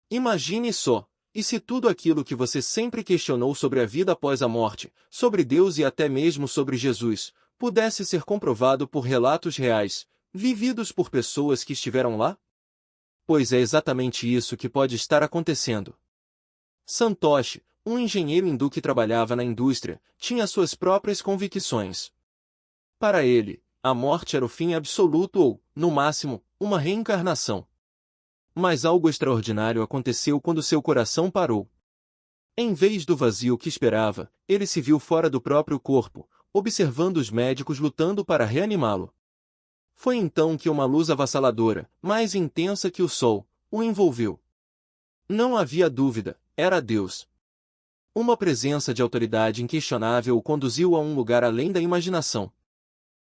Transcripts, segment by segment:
Imagine só, e se tudo aquilo que você sempre questionou sobre a vida após a morte, sobre Deus e até mesmo sobre Jesus, pudesse ser comprovado por relatos reais, vividos por pessoas que estiveram lá? Pois é exatamente isso que pode estar acontecendo. Santoshi, um engenheiro hindu que trabalhava na indústria, tinha suas próprias convicções. Para ele, a morte era o fim absoluto ou, no máximo, uma reencarnação. Mas algo extraordinário aconteceu quando seu coração parou. Em vez do vazio que esperava, ele se viu fora do próprio corpo, observando os médicos lutando para reanimá-lo. Foi então que uma luz avassaladora, mais intensa que o sol, o envolveu. Não havia dúvida, era Deus. Uma presença de autoridade inquestionável o conduziu a um lugar além da imaginação.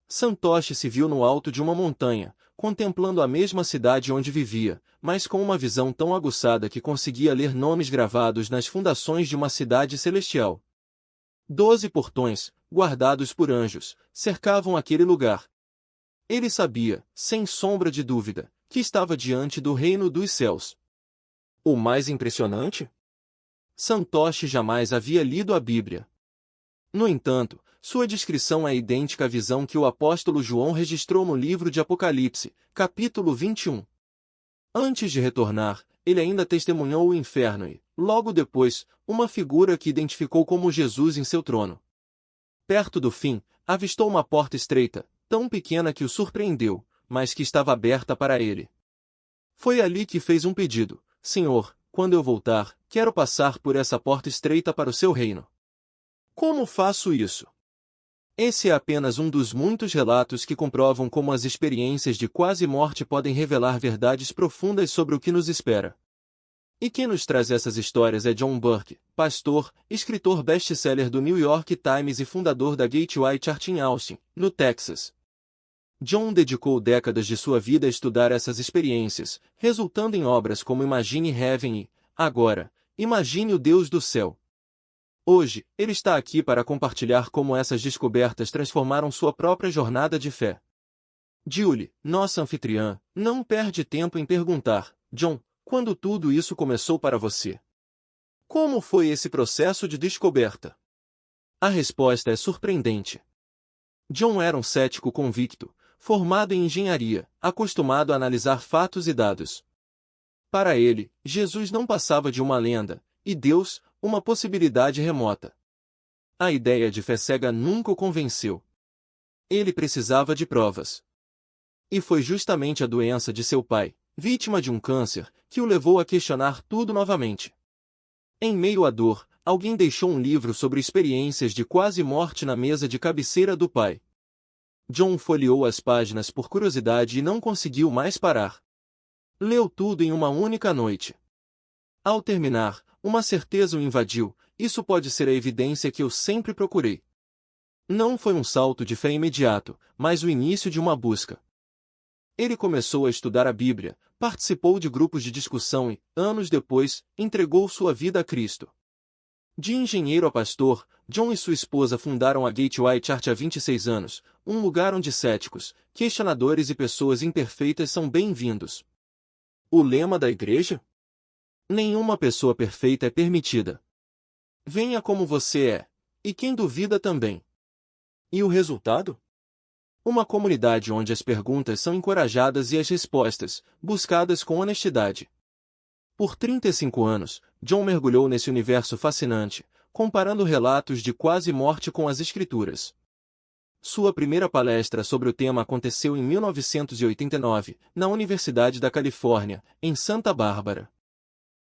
Santoshi se viu no alto de uma montanha, contemplando a mesma cidade onde vivia, mas com uma visão tão aguçada que conseguia ler nomes gravados nas fundações de uma cidade celestial. 12 portões, guardados por anjos, cercavam aquele lugar. Ele sabia, sem sombra de dúvida, que estava diante do reino dos céus. O mais impressionante? Santoshi jamais havia lido a Bíblia. No entanto, sua descrição é idêntica à visão que o apóstolo João registrou no livro de Apocalipse, capítulo 21. Antes de retornar, ele ainda testemunhou o inferno e, logo depois, uma figura que identificou como Jesus em seu trono. Perto do fim, avistou uma porta estreita, tão pequena que o surpreendeu, mas que estava aberta para ele. Foi ali que fez um pedido: Senhor, quando eu voltar, quero passar por essa porta estreita para o seu reino. Como faço isso? Esse é apenas um dos muitos relatos que comprovam como as experiências de quase morte podem revelar verdades profundas sobre o que nos espera. E quem nos traz essas histórias é John Burke, pastor, escritor best-seller do New York Times e fundador da Gateway Church em Austin, no Texas. John dedicou décadas de sua vida a estudar essas experiências, resultando em obras como Imagine Heaven e, agora, Imagine o Deus do Céu. Hoje, ele está aqui para compartilhar como essas descobertas transformaram sua própria jornada de fé. Julie, nossa anfitriã, não perde tempo em perguntar: John, quando tudo isso começou para você? Como foi esse processo de descoberta? A resposta é surpreendente. John era um cético convicto, formado em engenharia, acostumado a analisar fatos e dados. Para ele, Jesus não passava de uma lenda, e Deus, uma possibilidade remota. A ideia de fé cega nunca o convenceu. Ele precisava de provas. E foi justamente a doença de seu pai, vítima de um câncer, que o levou a questionar tudo novamente. Em meio à dor, alguém deixou um livro sobre experiências de quase morte na mesa de cabeceira do pai. John folheou as páginas por curiosidade e não conseguiu mais parar. Leu tudo em uma única noite. Ao terminar, uma certeza o invadiu: isso pode ser a evidência que eu sempre procurei. Não foi um salto de fé imediato, mas o início de uma busca. Ele começou a estudar a Bíblia, participou de grupos de discussão e, anos depois, entregou sua vida a Cristo. De engenheiro a pastor, John e sua esposa fundaram a Gateway Church há 26 anos, um lugar onde céticos, questionadores e pessoas imperfeitas são bem-vindos. O lema da igreja? Nenhuma pessoa perfeita é permitida. Venha como você é, e quem duvida também. E o resultado? Uma comunidade onde as perguntas são encorajadas e as respostas, buscadas com honestidade. Por 35 anos, John mergulhou nesse universo fascinante, comparando relatos de quase morte com as Escrituras. Sua primeira palestra sobre o tema aconteceu em 1989, na Universidade da Califórnia, em Santa Bárbara.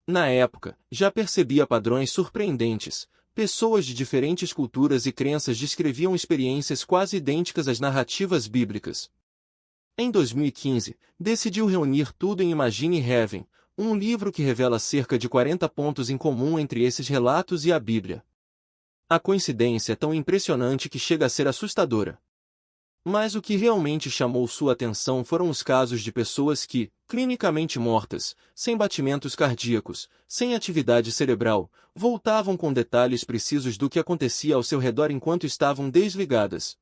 Na época, já percebia padrões surpreendentes. Pessoas de diferentes culturas e crenças descreviam experiências quase idênticas às narrativas bíblicas. Em 2015, decidiu reunir tudo em Imagine Heaven, um livro que revela cerca de 40 pontos em comum entre esses relatos e a Bíblia. A coincidência é tão impressionante que chega a ser assustadora. Mas o que realmente chamou sua atenção foram os casos de pessoas que, clinicamente mortas, sem batimentos cardíacos, sem atividade cerebral, voltavam com detalhes precisos do que acontecia ao seu redor enquanto estavam desligadas.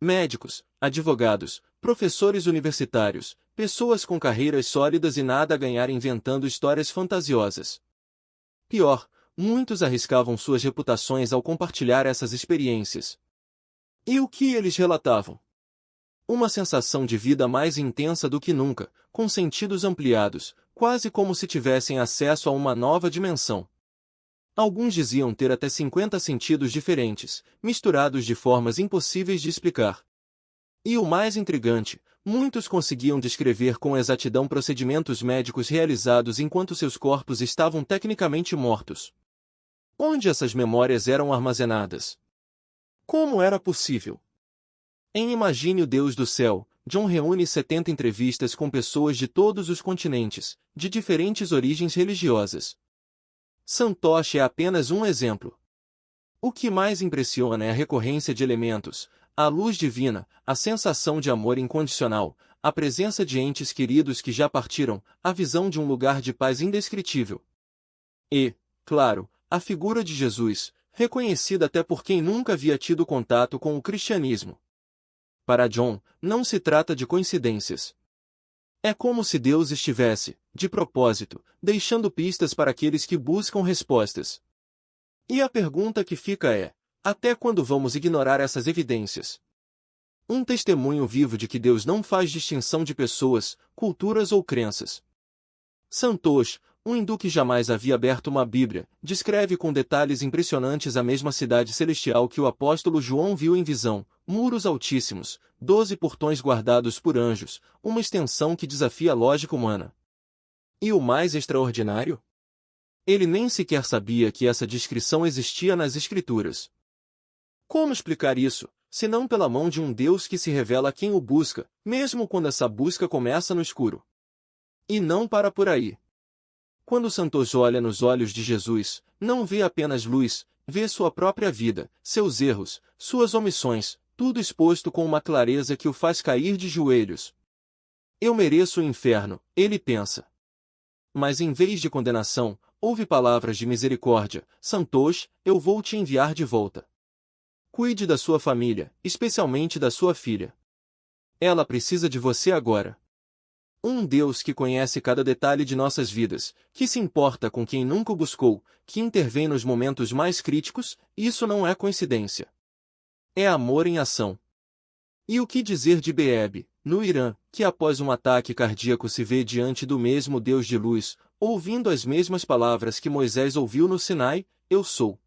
Médicos, advogados, professores universitários, pessoas com carreiras sólidas e nada a ganhar inventando histórias fantasiosas. Pior, muitos arriscavam suas reputações ao compartilhar essas experiências. E o que eles relatavam? Uma sensação de vida mais intensa do que nunca, com sentidos ampliados, quase como se tivessem acesso a uma nova dimensão. Alguns diziam ter até 50 sentidos diferentes, misturados de formas impossíveis de explicar. E o mais intrigante, muitos conseguiam descrever com exatidão procedimentos médicos realizados enquanto seus corpos estavam tecnicamente mortos. Onde essas memórias eram armazenadas? Como era possível? Em Imagine o Deus do Céu, John reúne 70 entrevistas com pessoas de todos os continentes, de diferentes origens religiosas. Santosh é apenas um exemplo. O que mais impressiona é a recorrência de elementos, a luz divina, a sensação de amor incondicional, a presença de entes queridos que já partiram, a visão de um lugar de paz indescritível. E, claro, a figura de Jesus, reconhecida até por quem nunca havia tido contato com o cristianismo. Para John, não se trata de coincidências. É como se Deus estivesse, de propósito, deixando pistas para aqueles que buscam respostas. E a pergunta que fica é: até quando vamos ignorar essas evidências? Um testemunho vivo de que Deus não faz distinção de pessoas, culturas ou crenças. Santosh, um hindu que jamais havia aberto uma Bíblia, descreve com detalhes impressionantes a mesma cidade celestial que o apóstolo João viu em visão, muros altíssimos, 12 portões guardados por anjos, uma extensão que desafia a lógica humana. E o mais extraordinário? Ele nem sequer sabia que essa descrição existia nas Escrituras. Como explicar isso, se não pela mão de um Deus que se revela a quem o busca, mesmo quando essa busca começa no escuro? E não para por aí. Quando Santosh olha nos olhos de Jesus, não vê apenas luz, vê sua própria vida, seus erros, suas omissões, tudo exposto com uma clareza que o faz cair de joelhos. Eu mereço o inferno, ele pensa. Mas em vez de condenação, ouve palavras de misericórdia: Santosh, eu vou te enviar de volta. Cuide da sua família, especialmente da sua filha. Ela precisa de você agora. Um Deus que conhece cada detalhe de nossas vidas, que se importa com quem nunca o buscou, que intervém nos momentos mais críticos, isso não é coincidência. É amor em ação. E o que dizer de Beeb, no Irã, que após um ataque cardíaco se vê diante do mesmo Deus de luz, ouvindo as mesmas palavras que Moisés ouviu no Sinai: Eu sou.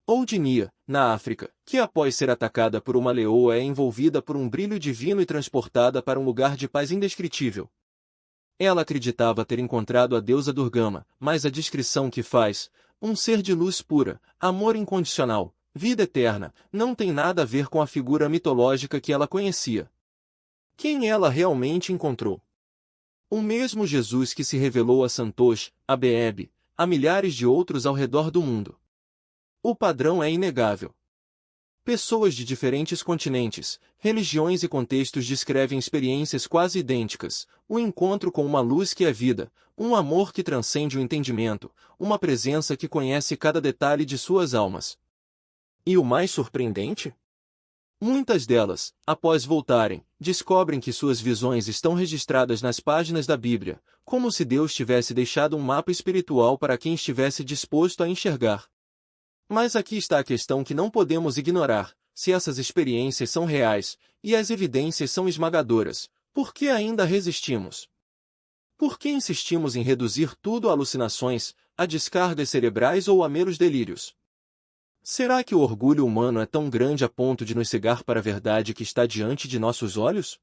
Ou de Nia, na África, que após ser atacada por uma leoa é envolvida por um brilho divino e transportada para um lugar de paz indescritível. Ela acreditava ter encontrado a deusa Durgama, mas a descrição que faz, um ser de luz pura, amor incondicional, vida eterna, não tem nada a ver com a figura mitológica que ela conhecia. Quem ela realmente encontrou? O mesmo Jesus que se revelou a Santosh, a Beeb, a milhares de outros ao redor do mundo. O padrão é inegável. Pessoas de diferentes continentes, religiões e contextos descrevem experiências quase idênticas, o encontro com uma luz que é vida, um amor que transcende o entendimento, uma presença que conhece cada detalhe de suas almas. E o mais surpreendente? Muitas delas, após voltarem, descobrem que suas visões estão registradas nas páginas da Bíblia, como se Deus tivesse deixado um mapa espiritual para quem estivesse disposto a enxergar. Mas aqui está a questão que não podemos ignorar: se essas experiências são reais, e as evidências são esmagadoras, por que ainda resistimos? Por que insistimos em reduzir tudo a alucinações, a descargas cerebrais ou a meros delírios? Será que o orgulho humano é tão grande a ponto de nos cegar para a verdade que está diante de nossos olhos?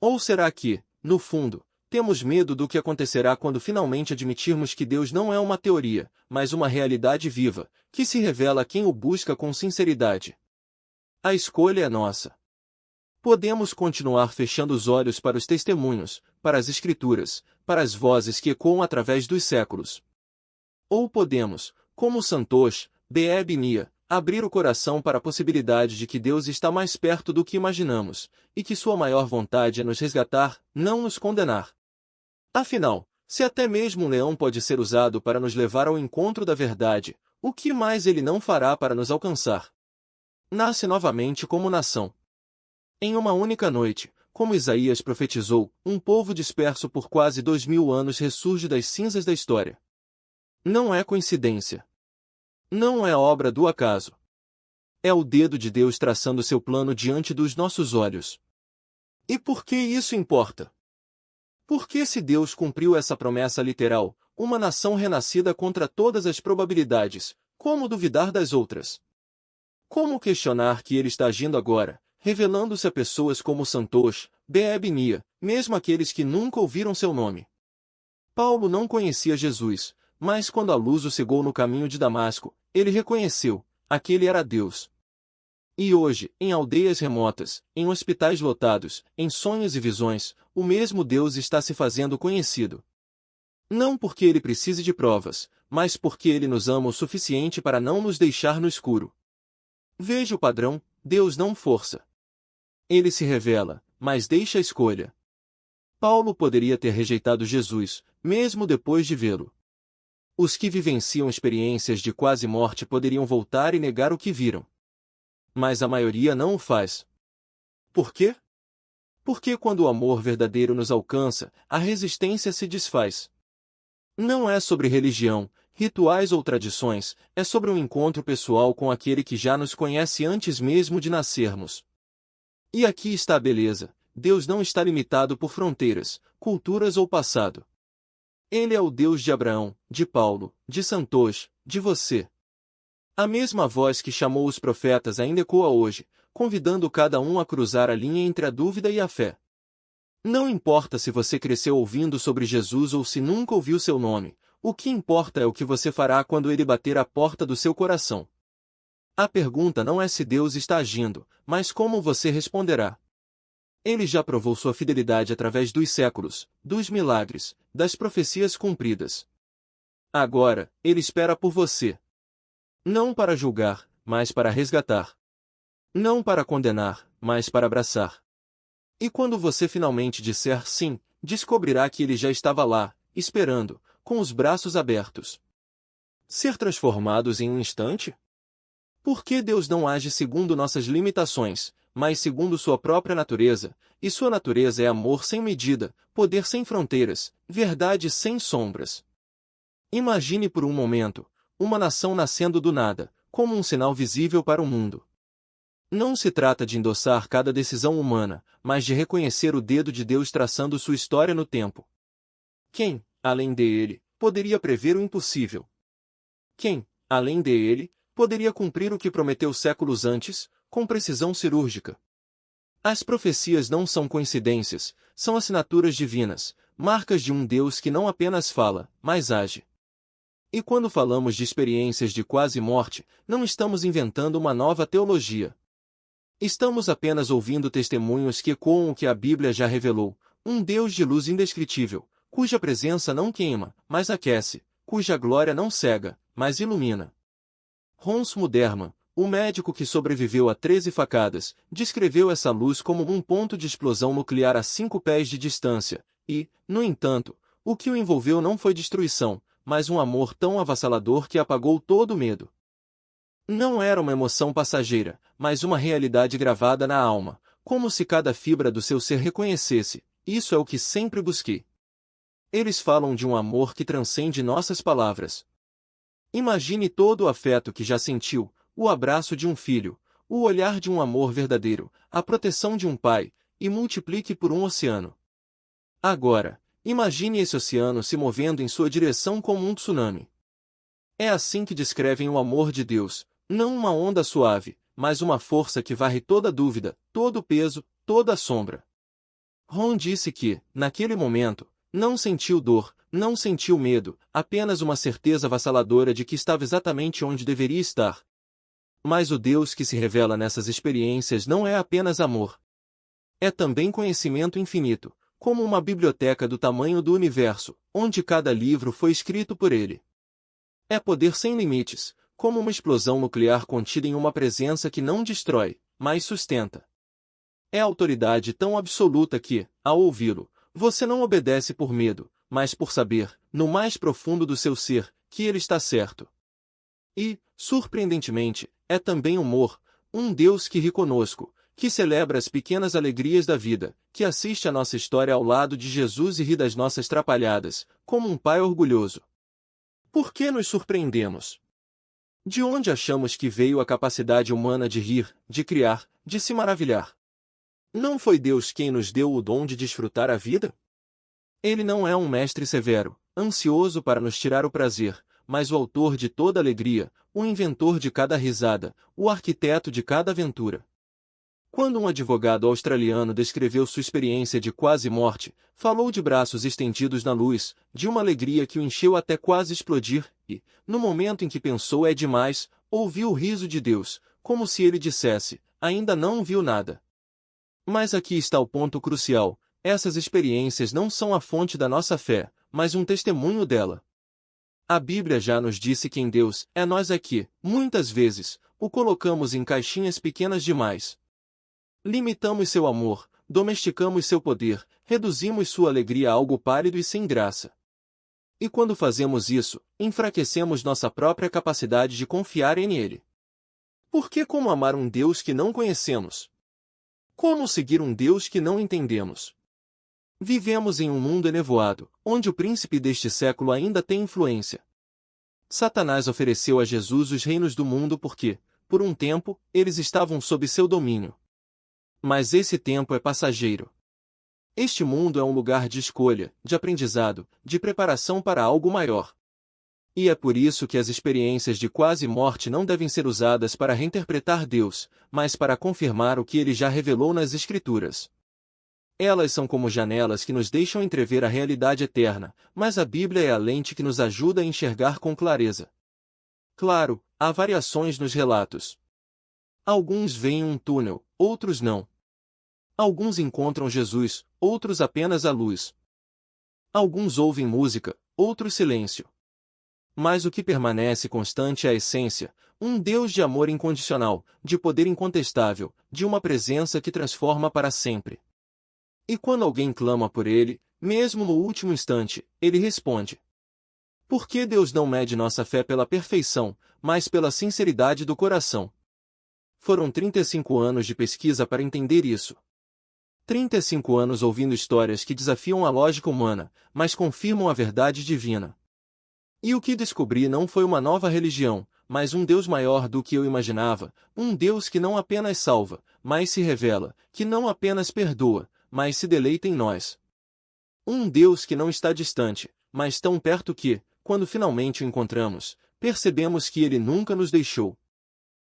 Ou será que, no fundo, temos medo do que acontecerá quando finalmente admitirmos que Deus não é uma teoria, mas uma realidade viva, que se revela a quem o busca com sinceridade? A escolha é nossa. Podemos continuar fechando os olhos para os testemunhos, para as Escrituras, para as vozes que ecoam através dos séculos. Ou podemos, como Santosh, Beeb e Nia, abrir o coração para a possibilidade de que Deus está mais perto do que imaginamos, e que sua maior vontade é nos resgatar, não nos condenar. Afinal, se até mesmo um leão pode ser usado para nos levar ao encontro da verdade, o que mais ele não fará para nos alcançar? Nasce novamente como nação. Em uma única noite, como Isaías profetizou, um povo disperso por quase 2000 anos ressurge das cinzas da história. Não é coincidência. Não é obra do acaso. É o dedo de Deus traçando seu plano diante dos nossos olhos. E por que isso importa? Porque se Deus cumpriu essa promessa literal, uma nação renascida contra todas as probabilidades, como duvidar das outras? Como questionar que ele está agindo agora, revelando-se a pessoas como Santosh, Beebnia, mesmo aqueles que nunca ouviram seu nome? Paulo não conhecia Jesus, mas quando a luz o cegou no caminho de Damasco, ele reconheceu, aquele era Deus. E hoje, em aldeias remotas, em hospitais lotados, em sonhos e visões, o mesmo Deus está se fazendo conhecido. Não porque ele precise de provas, mas porque ele nos ama o suficiente para não nos deixar no escuro. Veja o padrão: Deus não força. Ele se revela, mas deixa a escolha. Paulo poderia ter rejeitado Jesus, mesmo depois de vê-lo. Os que vivenciam experiências de quase morte poderiam voltar e negar o que viram. Mas a maioria não o faz. Por quê? Porque quando o amor verdadeiro nos alcança, a resistência se desfaz. Não é sobre religião, rituais ou tradições, é sobre um encontro pessoal com aquele que já nos conhece antes mesmo de nascermos. E aqui está a beleza: Deus não está limitado por fronteiras, culturas ou passado. Ele é o Deus de Abraão, de Paulo, de Santosh, de você. A mesma voz que chamou os profetas ainda ecoa hoje, convidando cada um a cruzar a linha entre a dúvida e a fé. Não importa se você cresceu ouvindo sobre Jesus ou se nunca ouviu seu nome, o que importa é o que você fará quando ele bater à porta do seu coração. A pergunta não é se Deus está agindo, mas como você responderá. Ele já provou sua fidelidade através dos séculos, dos milagres, das profecias cumpridas. Agora, ele espera por você. Não para julgar, mas para resgatar. Não para condenar, mas para abraçar. E quando você finalmente disser sim, descobrirá que ele já estava lá, esperando, com os braços abertos. Ser transformados em um instante? Por que Deus não age segundo nossas limitações, mas segundo sua própria natureza, e sua natureza é amor sem medida, poder sem fronteiras, verdade sem sombras? Imagine por um momento, uma nação nascendo do nada, como um sinal visível para o mundo. Não se trata de endossar cada decisão humana, mas de reconhecer o dedo de Deus traçando sua história no tempo. Quem, além dele, poderia prever o impossível? Quem, além dele, poderia cumprir o que prometeu séculos antes, com precisão cirúrgica? As profecias não são coincidências, são assinaturas divinas, marcas de um Deus que não apenas fala, mas age. E quando falamos de experiências de quase morte, não estamos inventando uma nova teologia. Estamos apenas ouvindo testemunhos que ecoam o que a Bíblia já revelou: um Deus de luz indescritível, cuja presença não queima, mas aquece, cuja glória não cega, mas ilumina. Hans Muderman, o médico que sobreviveu a 13 facadas, descreveu essa luz como um ponto de explosão nuclear a 5 pés de distância, e, no entanto, o que o envolveu não foi destruição, mas um amor tão avassalador que apagou todo o medo. Não era uma emoção passageira, mas uma realidade gravada na alma, como se cada fibra do seu ser reconhecesse: isso é o que sempre busquei. Eles falam de um amor que transcende nossas palavras. Imagine todo o afeto que já sentiu, o abraço de um filho, o olhar de um amor verdadeiro, a proteção de um pai, e multiplique por um oceano. Agora, imagine esse oceano se movendo em sua direção como um tsunami. É assim que descrevem o amor de Deus, não uma onda suave, mas uma força que varre toda dúvida, todo peso, toda sombra. Ron disse que, naquele momento, não sentiu dor, não sentiu medo, apenas uma certeza avassaladora de que estava exatamente onde deveria estar. Mas o Deus que se revela nessas experiências não é apenas amor. É também conhecimento infinito, como uma biblioteca do tamanho do universo, onde cada livro foi escrito por ele. É poder sem limites, como uma explosão nuclear contida em uma presença que não destrói, mas sustenta. É autoridade tão absoluta que, ao ouvi-lo, você não obedece por medo, mas por saber, no mais profundo do seu ser, que ele está certo. E, surpreendentemente, é também humor, um Deus que ri conosco, que celebra as pequenas alegrias da vida, que assiste a nossa história ao lado de Jesus e ri das nossas trapalhadas, como um pai orgulhoso. Por que nos surpreendemos? De onde achamos que veio a capacidade humana de rir, de criar, de se maravilhar? Não foi Deus quem nos deu o dom de desfrutar a vida? Ele não é um mestre severo, ansioso para nos tirar o prazer, mas o autor de toda alegria, o inventor de cada risada, o arquiteto de cada aventura. Quando um advogado australiano descreveu sua experiência de quase morte, falou de braços estendidos na luz, de uma alegria que o encheu até quase explodir, e, no momento em que pensou é demais, ouviu o riso de Deus, como se ele dissesse, ainda não viu nada. Mas aqui está o ponto crucial, essas experiências não são a fonte da nossa fé, mas um testemunho dela. A Bíblia já nos disse que em Deus é nós aqui, muitas vezes, o colocamos em caixinhas pequenas demais. Limitamos seu amor, domesticamos seu poder, reduzimos sua alegria a algo pálido e sem graça. E quando fazemos isso, enfraquecemos nossa própria capacidade de confiar em Ele. Por que como amar um Deus que não conhecemos? Como seguir um Deus que não entendemos? Vivemos em um mundo enevoado, onde o príncipe deste século ainda tem influência. Satanás ofereceu a Jesus os reinos do mundo porque, por um tempo, eles estavam sob seu domínio. Mas esse tempo é passageiro. Este mundo é um lugar de escolha, de aprendizado, de preparação para algo maior. E é por isso que as experiências de quase morte não devem ser usadas para reinterpretar Deus, mas para confirmar o que Ele já revelou nas Escrituras. Elas são como janelas que nos deixam entrever a realidade eterna, mas a Bíblia é a lente que nos ajuda a enxergar com clareza. Claro, há variações nos relatos. Alguns veem um túnel, outros não. Alguns encontram Jesus, outros apenas a luz. Alguns ouvem música, outros silêncio. Mas o que permanece constante é a essência, um Deus de amor incondicional, de poder incontestável, de uma presença que transforma para sempre. E quando alguém clama por Ele, mesmo no último instante, Ele responde. Por que Deus não mede nossa fé pela perfeição, mas pela sinceridade do coração? Foram 35 anos de pesquisa para entender isso. 35 anos ouvindo histórias que desafiam a lógica humana, mas confirmam a verdade divina. E o que descobri não foi uma nova religião, mas um Deus maior do que eu imaginava, um Deus que não apenas salva, mas se revela, que não apenas perdoa, mas se deleita em nós. Um Deus que não está distante, mas tão perto que, quando finalmente o encontramos, percebemos que Ele nunca nos deixou.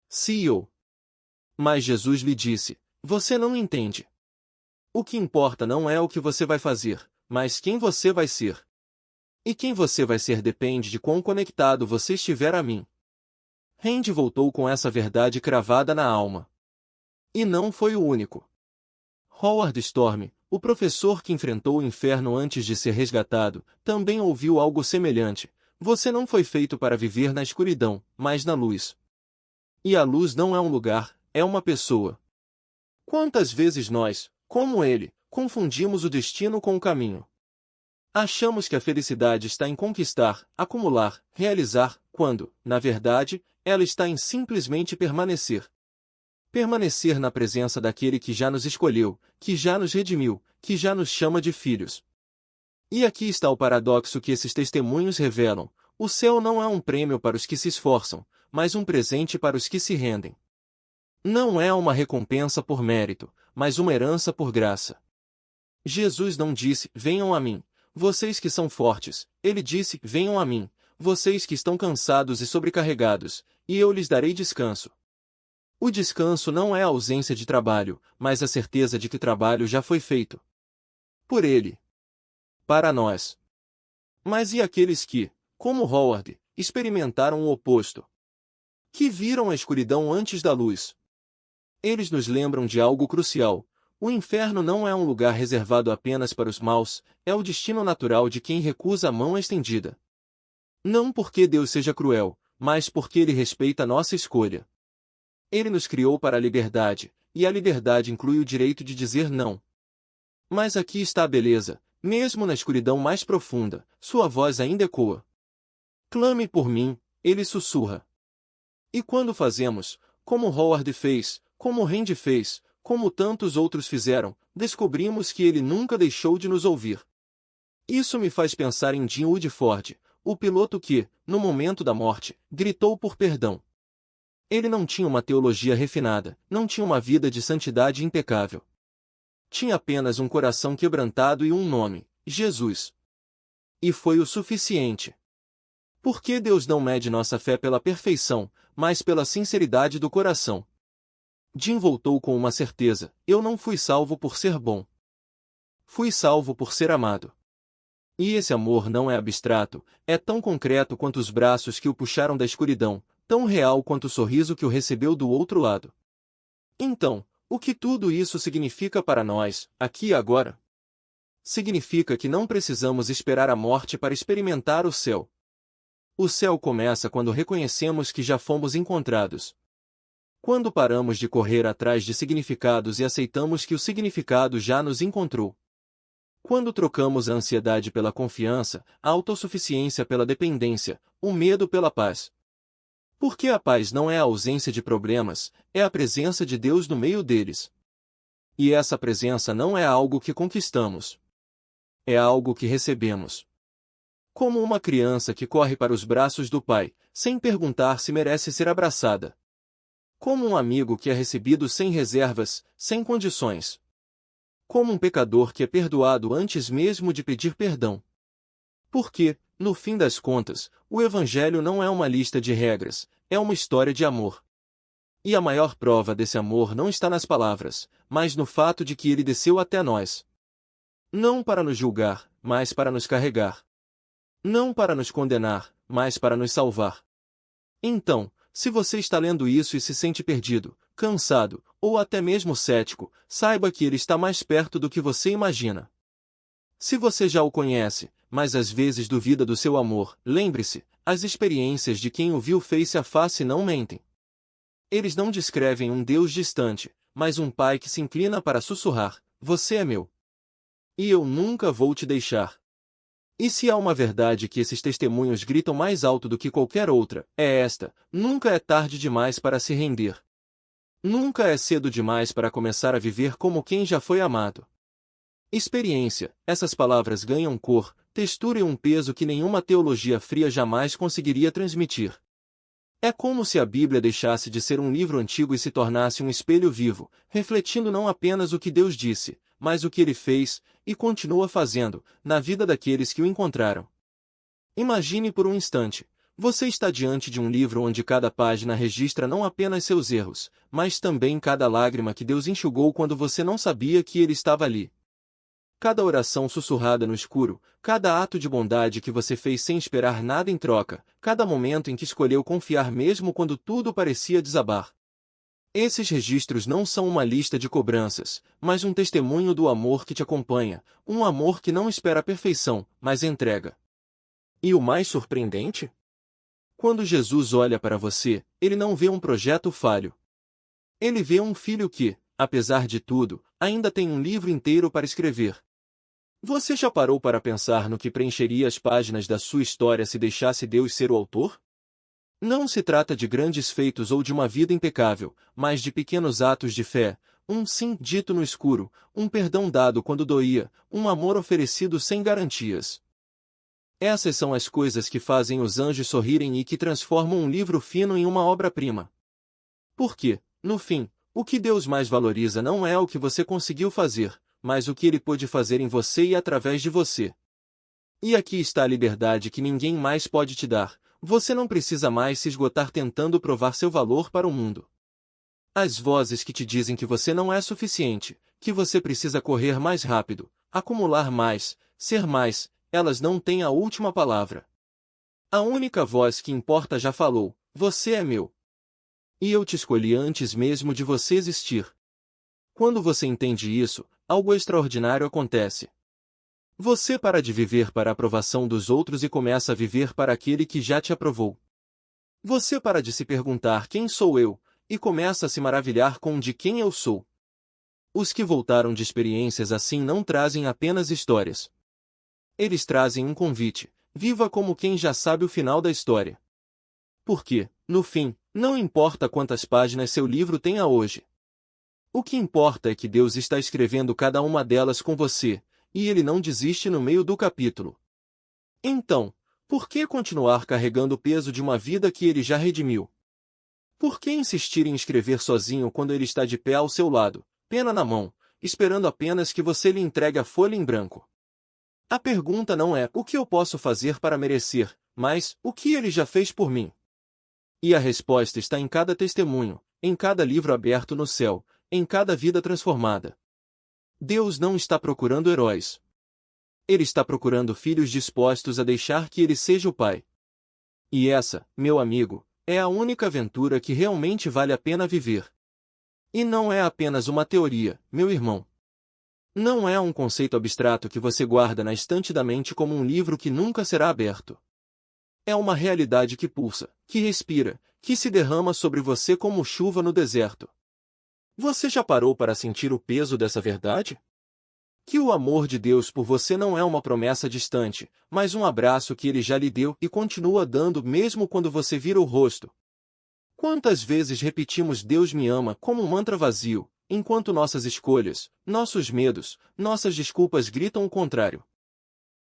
CEO. Mas Jesus lhe disse, você não entende. O que importa não é o que você vai fazer, mas quem você vai ser. E quem você vai ser depende de quão conectado você estiver a mim. Randy voltou com essa verdade cravada na alma. E não foi o único. Howard Storm, o professor que enfrentou o inferno antes de ser resgatado, também ouviu algo semelhante. Você não foi feito para viver na escuridão, mas na luz. E a luz não é um lugar, é uma pessoa. Quantas vezes nós, como ele, confundimos o destino com o caminho? Achamos que a felicidade está em conquistar, acumular, realizar, quando, na verdade, ela está em simplesmente permanecer. Permanecer na presença daquele que já nos escolheu, que já nos redimiu, que já nos chama de filhos. E aqui está o paradoxo que esses testemunhos revelam. O céu não é um prêmio para os que se esforçam, mas um presente para os que se rendem. Não é uma recompensa por mérito, mas uma herança por graça. Jesus não disse, venham a mim, vocês que são fortes. Ele disse, venham a mim, vocês que estão cansados e sobrecarregados, e eu lhes darei descanso. O descanso não é a ausência de trabalho, mas a certeza de que trabalho já foi feito. Por Ele. Para nós. Mas e aqueles que, como Howard, experimentaram o oposto? Que viram a escuridão antes da luz? Eles nos lembram de algo crucial. O inferno não é um lugar reservado apenas para os maus, é o destino natural de quem recusa a mão estendida. Não porque Deus seja cruel, mas porque Ele respeita a nossa escolha. Ele nos criou para a liberdade, e a liberdade inclui o direito de dizer não. Mas aqui está a beleza, mesmo na escuridão mais profunda, sua voz ainda ecoa. Clame por mim, ele sussurra. E quando fazemos, como Howard fez, como Randy fez, como tantos outros fizeram, descobrimos que ele nunca deixou de nos ouvir. Isso me faz pensar em Dean Woodford, o piloto que, no momento da morte, gritou por perdão. Ele não tinha uma teologia refinada, não tinha uma vida de santidade impecável. Tinha apenas um coração quebrantado e um nome, Jesus. E foi o suficiente. Por que Deus não mede nossa fé pela perfeição, mas pela sinceridade do coração? Jim voltou com uma certeza: eu não fui salvo por ser bom. Fui salvo por ser amado. E esse amor não é abstrato, é tão concreto quanto os braços que o puxaram da escuridão, tão real quanto o sorriso que o recebeu do outro lado. Então, o que tudo isso significa para nós, aqui e agora? Significa que não precisamos esperar a morte para experimentar o céu. O céu começa quando reconhecemos que já fomos encontrados. Quando paramos de correr atrás de significados e aceitamos que o significado já nos encontrou. Quando trocamos a ansiedade pela confiança, a autossuficiência pela dependência, o medo pela paz. Porque a paz não é a ausência de problemas, é a presença de Deus no meio deles. E essa presença não é algo que conquistamos. É algo que recebemos. Como uma criança que corre para os braços do pai, sem perguntar se merece ser abraçada. Como um amigo que é recebido sem reservas, sem condições. Como um pecador que é perdoado antes mesmo de pedir perdão. Porque, no fim das contas, o Evangelho não é uma lista de regras, é uma história de amor. E a maior prova desse amor não está nas palavras, mas no fato de que ele desceu até nós. Não para nos julgar, mas para nos carregar. Não para nos condenar, mas para nos salvar. Então, se você está lendo isso e se sente perdido, cansado, ou até mesmo cético, saiba que ele está mais perto do que você imagina. Se você já o conhece, mas às vezes duvida do seu amor, lembre-se, as experiências de quem o viu face a face não mentem. Eles não descrevem um Deus distante, mas um Pai que se inclina para sussurrar: você é meu. E eu nunca vou te deixar. E se há uma verdade que esses testemunhos gritam mais alto do que qualquer outra, é esta: nunca é tarde demais para se render. Nunca é cedo demais para começar a viver como quem já foi amado. Experiência, essas palavras ganham cor, textura e um peso que nenhuma teologia fria jamais conseguiria transmitir. É como se a Bíblia deixasse de ser um livro antigo e se tornasse um espelho vivo, refletindo não apenas o que Deus disse, mas o que ele fez, e continua fazendo, na vida daqueles que o encontraram. Imagine por um instante. Você está diante de um livro onde cada página registra não apenas seus erros, mas também cada lágrima que Deus enxugou quando você não sabia que Ele estava ali. Cada oração sussurrada no escuro, cada ato de bondade que você fez sem esperar nada em troca, cada momento em que escolheu confiar mesmo quando tudo parecia desabar. Esses registros não são uma lista de cobranças, mas um testemunho do amor que te acompanha, um amor que não espera a perfeição, mas entrega. E o mais surpreendente? Quando Jesus olha para você, ele não vê um projeto falho. Ele vê um filho que, apesar de tudo, ainda tem um livro inteiro para escrever. Você já parou para pensar no que preencheria as páginas da sua história se deixasse Deus ser o autor? Não se trata de grandes feitos ou de uma vida impecável, mas de pequenos atos de fé, um sim dito no escuro, um perdão dado quando doía, um amor oferecido sem garantias. Essas são as coisas que fazem os anjos sorrirem e que transformam um livro fino em uma obra-prima. Porque, no fim, o que Deus mais valoriza não é o que você conseguiu fazer, mas o que Ele pôde fazer em você e através de você. E aqui está a liberdade que ninguém mais pode te dar. Você não precisa mais se esgotar tentando provar seu valor para o mundo. As vozes que te dizem que você não é suficiente, que você precisa correr mais rápido, acumular mais, ser mais, elas não têm a última palavra. A única voz que importa já falou: você é meu. E eu te escolhi antes mesmo de você existir. Quando você entende isso, algo extraordinário acontece. Você para de viver para a aprovação dos outros e começa a viver para aquele que já te aprovou. Você para de se perguntar quem sou eu, e começa a se maravilhar com de quem eu sou. Os que voltaram de experiências assim não trazem apenas histórias. Eles trazem um convite: viva como quem já sabe o final da história. Porque, no fim, não importa quantas páginas seu livro tenha hoje. O que importa é que Deus está escrevendo cada uma delas com você, e Ele não desiste no meio do capítulo. Então, por que continuar carregando o peso de uma vida que Ele já redimiu? Por que insistir em escrever sozinho quando Ele está de pé ao seu lado, pena na mão, esperando apenas que você lhe entregue a folha em branco? A pergunta não é o que eu posso fazer para merecer, mas o que Ele já fez por mim. E a resposta está em cada testemunho, em cada livro aberto no céu, em cada vida transformada. Deus não está procurando heróis. Ele está procurando filhos dispostos a deixar que Ele seja o Pai. E essa, meu amigo, é a única aventura que realmente vale a pena viver. E não é apenas uma teoria, meu irmão. Não é um conceito abstrato que você guarda na estante da mente como um livro que nunca será aberto. É uma realidade que pulsa, que respira, que se derrama sobre você como chuva no deserto. Você já parou para sentir o peso dessa verdade? Que o amor de Deus por você não é uma promessa distante, mas um abraço que Ele já lhe deu e continua dando mesmo quando você vira o rosto. Quantas vezes repetimos Deus me ama como um mantra vazio, enquanto nossas escolhas, nossos medos, nossas desculpas gritam o contrário?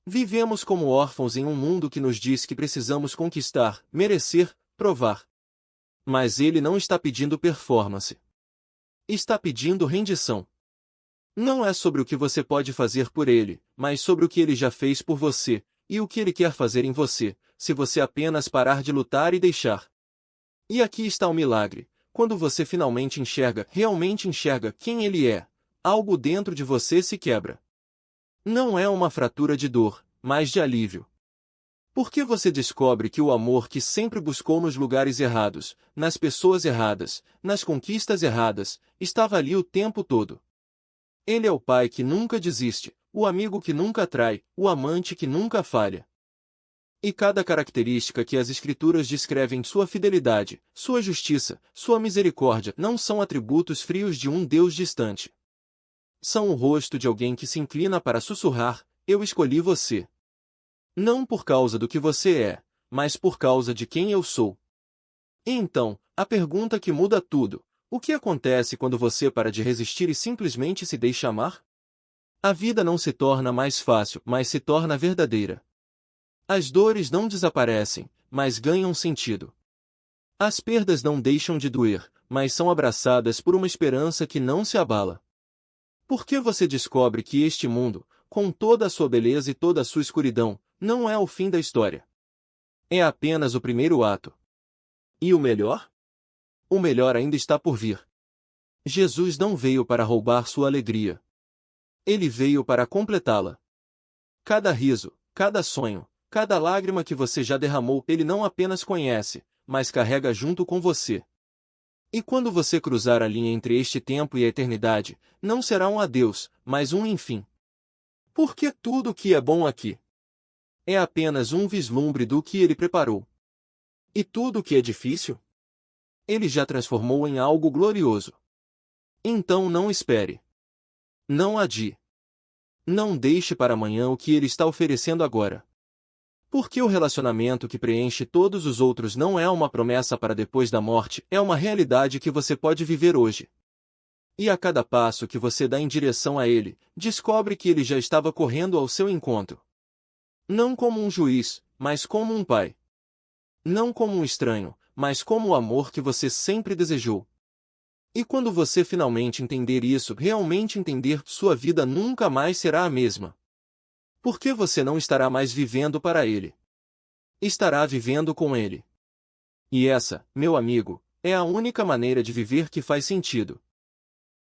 Vivemos como órfãos em um mundo que nos diz que precisamos conquistar, merecer, provar. Mas Ele não está pedindo performance. Está pedindo rendição. Não é sobre o que você pode fazer por Ele, mas sobre o que Ele já fez por você, e o que Ele quer fazer em você, se você apenas parar de lutar e deixar. E aqui está o milagre. Quando você finalmente enxerga, realmente enxerga quem Ele é, algo dentro de você se quebra. Não é uma fratura de dor, mas de alívio. Porque você descobre que o amor que sempre buscou nos lugares errados, nas pessoas erradas, nas conquistas erradas, estava ali o tempo todo. Ele é o pai que nunca desiste, o amigo que nunca trai, o amante que nunca falha. E cada característica que as Escrituras descrevem sua fidelidade, sua justiça, sua misericórdia não são atributos frios de um Deus distante. São o rosto de alguém que se inclina para sussurrar: eu escolhi você. Não por causa do que você é, mas por causa de quem eu sou. E então, a pergunta que muda tudo: o que acontece quando você para de resistir e simplesmente se deixa amar? A vida não se torna mais fácil, mas se torna verdadeira. As dores não desaparecem, mas ganham sentido. As perdas não deixam de doer, mas são abraçadas por uma esperança que não se abala. Porque você descobre que este mundo, com toda a sua beleza e toda a sua escuridão, não é o fim da história. É apenas o primeiro ato. E o melhor? O melhor ainda está por vir. Jesus não veio para roubar sua alegria. Ele veio para completá-la. Cada riso, cada sonho, cada lágrima que você já derramou, Ele não apenas conhece, mas carrega junto com você. E quando você cruzar a linha entre este tempo e a eternidade, não será um adeus, mas um enfim. Porque tudo o que é bom aqui é apenas um vislumbre do que Ele preparou. E tudo o que é difícil, Ele já transformou em algo glorioso. Então não espere. Não adie. Não deixe para amanhã o que Ele está oferecendo agora. Porque o relacionamento que preenche todos os outros não é uma promessa para depois da morte, é uma realidade que você pode viver hoje. E a cada passo que você dá em direção a Ele, descobre que Ele já estava correndo ao seu encontro. Não como um juiz, mas como um pai. Não como um estranho, mas como o amor que você sempre desejou. E quando você finalmente entender isso, realmente entender, sua vida nunca mais será a mesma. Porque você não estará mais vivendo para Ele. Estará vivendo com Ele. E essa, meu amigo, é a única maneira de viver que faz sentido.